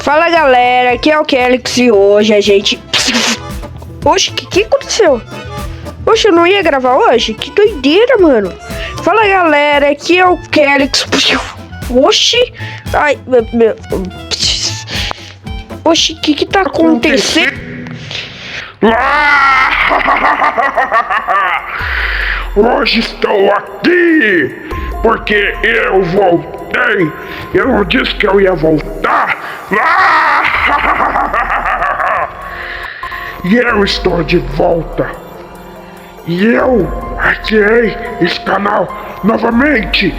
Fala galera, aqui é o Kelix e hoje a gente... Oxe, que aconteceu? Oxe, eu não ia gravar hoje? Que doideira, mano. Fala galera, aqui é o Kelix. Oxe, ai, meu... Oxe, o que tá acontecendo? Hoje estou aqui porque eu voltei. Eu não disse que eu ia voltar. E eu estou de volta. E eu hackeei esse canal novamente.